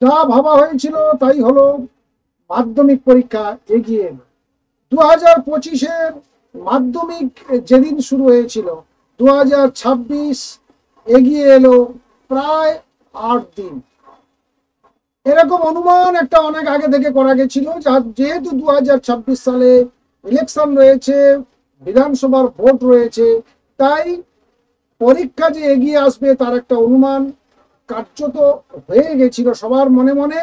যা ভাবা হয়েছিল তাই হলো, মাধ্যমিক পরীক্ষা এগিয়ে এলো। 2025-এর মাধ্যমিক যেদিন শুরু হয়েছিল, 2026 এগিয়ে এলো প্রায় 8 দিন। এরকম অনুমান একটা অনেক আগে থেকে করা গেছিল, যেহেতু 2026 সালে ইলেকশন রয়েছে, বিধানসভার ভোট রয়েছে, তাই পরীক্ষা যে এগিয়ে আসবে তার একটা অনুমান কার্যত হয়ে গেছিল সবার মনে মনে।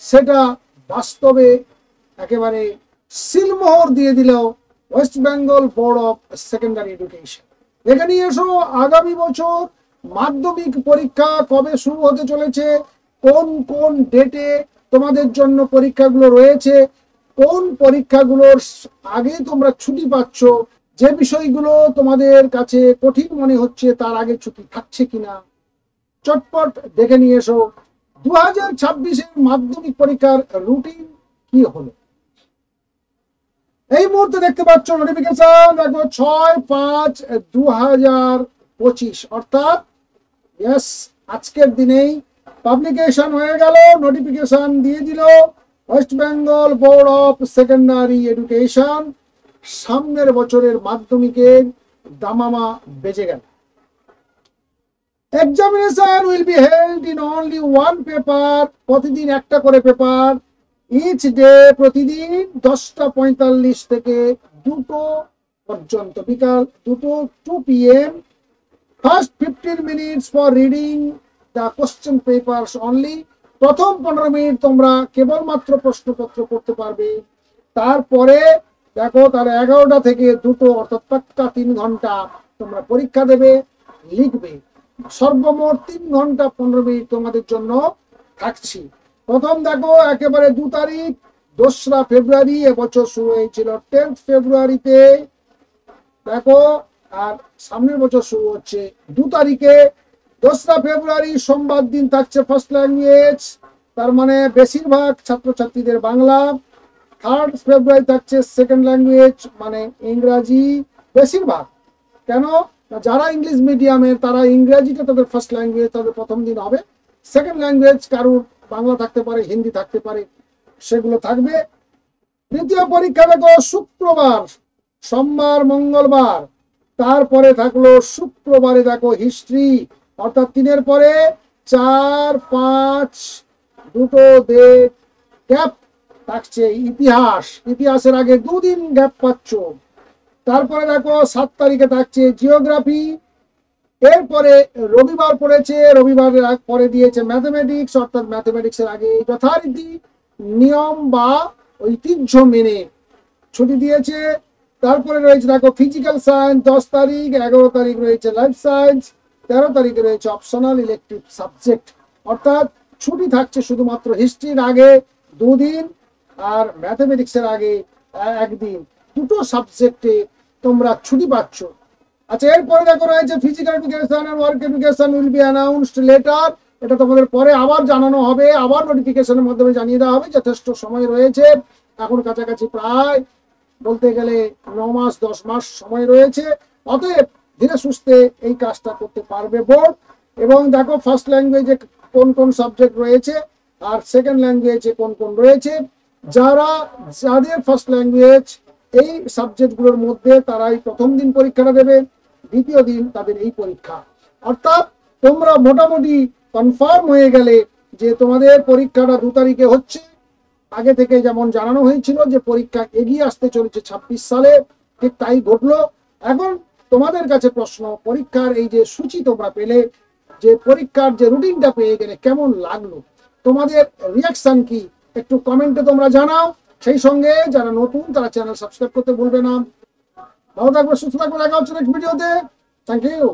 সেটা বাস্তবে একেবারে সিলমোহর দিয়ে দিল West Bengal board of secondary education. দেখে নিয়ে এসো আগামী বছর মাধ্যমিক পরীক্ষা কবে শুরু হতে চলেছে, কোন কোন ডেটে তোমাদের জন্য পরীক্ষাগুলো রয়েছে, কোন পরীক্ষাগুলোর আগে তোমরা ছুটি পাচ্ছ, যে বিষয়গুলো তোমাদের কাছে কঠিন মনে হচ্ছে তার আগে ছুটি থাকছে কিনা, চটপট দেখে নিয়ে এসো 2026-এর মাধ্যমিক পরীক্ষার রুটিন কি হলো। এই মুহূর্তে দেখতে পাচ্ছ নোটিফিকেশন, দেখো 6/5/2025, অর্থাৎ আজকের দিনেই পাবলিকেশন হয়ে গেল, নোটিফিকেশন দিয়ে দিল West Bengal board of secondary education. সামনের বছরের মাধ্যমিকের দামামা বেজে গেল। Examination will be held in only one paper, প্রতিদিন একটা করে পেপার, ইচ ডে, প্রতিদিন 10টা 45 থেকে 2টো পর্যন্ত, বিকাল 2 PM। First 15 minutes for reading the question papers only, প্রথম 15 মিনিট তোমরা কেবলমাত্র প্রশ্নপত্র পড়তে পারবে। তারপরে দেখো তার 11টা থেকে 2টো, অর্থাৎ পাক্কা 3 ঘন্টা তোমরা পরীক্ষা দেবে, লিখবে। সর্বমোট 3 ঘন্টা 15 মিনিট তোমাদের জন্য থাকছি। প্রথম দেখো একেবারে 2 তারিখ, 2রা ফেব্রুয়ারি, এবছর শুরু হয়েছিল 10 ফেব্রুয়ারিতে, দেখো। আর সামনের বছর শুরু হচ্ছে 2 তারিখে। 2রা ফেব্রুয়ারি সোমবার দিন থাকছে ফার্স্ট ল্যাঙ্গুয়েজ, তার মানে বেশিরভাগ ছাত্রছাত্রীদের বাংলা। 3 ফেব্রুয়ারি থাকছে সেকেন্ড ল্যাঙ্গুয়েজ, মানে ইংরাজি বেশিরভাগ। কেন? যারা ইংলিশ মিডিয়ামের তারা ইংরেজিটা তাদের ফার্স্ট ল্যাঙ্গুয়েজ, তাদের প্রথম দিন হবে। সেকেন্ড ল্যাঙ্গুয়েজ কারুর বাংলা থাকতে পারে, হিন্দি থাকতে পারে, সেগুলো থাকবে। দ্বিতীয় পরীক্ষা দেখো শুক্রবার, সোমবার, মঙ্গলবার, তারপরে থাকলো শুক্রবারে দেখো হিস্ট্রি, অর্থাৎ 3-এর পরে 4, 5, 2টো গ্যাপ থাকছে। ইতিহাস, ইতিহাসের আগে 2 দিন গ্যাপ পাচ্ছ। তারপরে দেখো 7 তারিখে থাকছে জিওগ্রাফি। এরপরে রবিবার পড়েছে, রবিবারের পরে দিয়েছে ম্যাথমেটিক্স, অর্থাৎ ম্যাথমেটিক্সের আগে যথারীতি নিয়ম বা ঐতিহ্য মেনে ছুটি দিয়েছে। তারপরে রয়েছে দেখো ফিজিক্যাল সায়েন্স 10 তারিখ, 11 তারিখ রয়েছে লাইফ সায়েন্স, 13 তারিখে রয়েছে অপশনাল ইলেকটিভ সাবজেক্ট। অর্থাৎ ছুটি থাকছে শুধুমাত্র হিস্ট্রির আগে 2 দিন আর ম্যাথমেটিক্সের আগে 1 দিন, 2টো সাবজেক্টে তোমরা ছুটি পাচ্ছ। আচ্ছা, এরপরে দেখো রয়েছে physical education and work education will be announced later, এটা তোমাদের পরে আবার জানানো হবে, আবার নোটিফিকেশনের মাধ্যমে জানিয়ে দেওয়া হবে। যথেষ্ট সময় রয়েছে, এখন কাছাকাছি প্রায় বলতে গেলে 9 মাস 10 মাস সময় রয়েছে। অতএব ধীরে সুস্থে এই কাজটা করতে পারবে বোর্ড। এবং দেখো ফার্স্ট ল্যাঙ্গুয়েজে কোন কোন সাবজেক্ট রয়েছে আর সেকেন্ড ল্যাঙ্গুয়েজে কোন কোন রয়েছে। যাদের ফার্স্ট ল্যাঙ্গুয়েজ এই সাবজেক্টগুলোর মধ্যে তারাই প্রথম দিন পরীক্ষাটা দেবে, দ্বিতীয় দিন তাদের এই পরীক্ষা। অর্থাৎ তোমরা মোটামুটি কনফার্ম হয়ে গেলে যে তোমাদের পরীক্ষাটা 2 তারিখে হচ্ছে। আগে থেকে যেমন জানানো হয়েছিল যে পরীক্ষা এগিয়ে আসতে চলেছে 26 সালে, ঠিক তাই ঘটলো। এখন তোমাদের কাছে প্রশ্ন, পরীক্ষার এই যে সূচি তোমরা পেলে, যে পরীক্ষার যে রুটিনটা পেয়ে গেলে কেমন লাগলো, তোমাদের রিয়াকশন কি একটু কমেন্টে তোমরা জানাও। সেই সঙ্গে যারা নতুন তারা চ্যানেল সাবস্ক্রাইব করতে ভুলবে না। ভালো থাকবে, সুস্থ থাকবে, দেখা হচ্ছে নেক্সট ভিডিওতে। Thank you.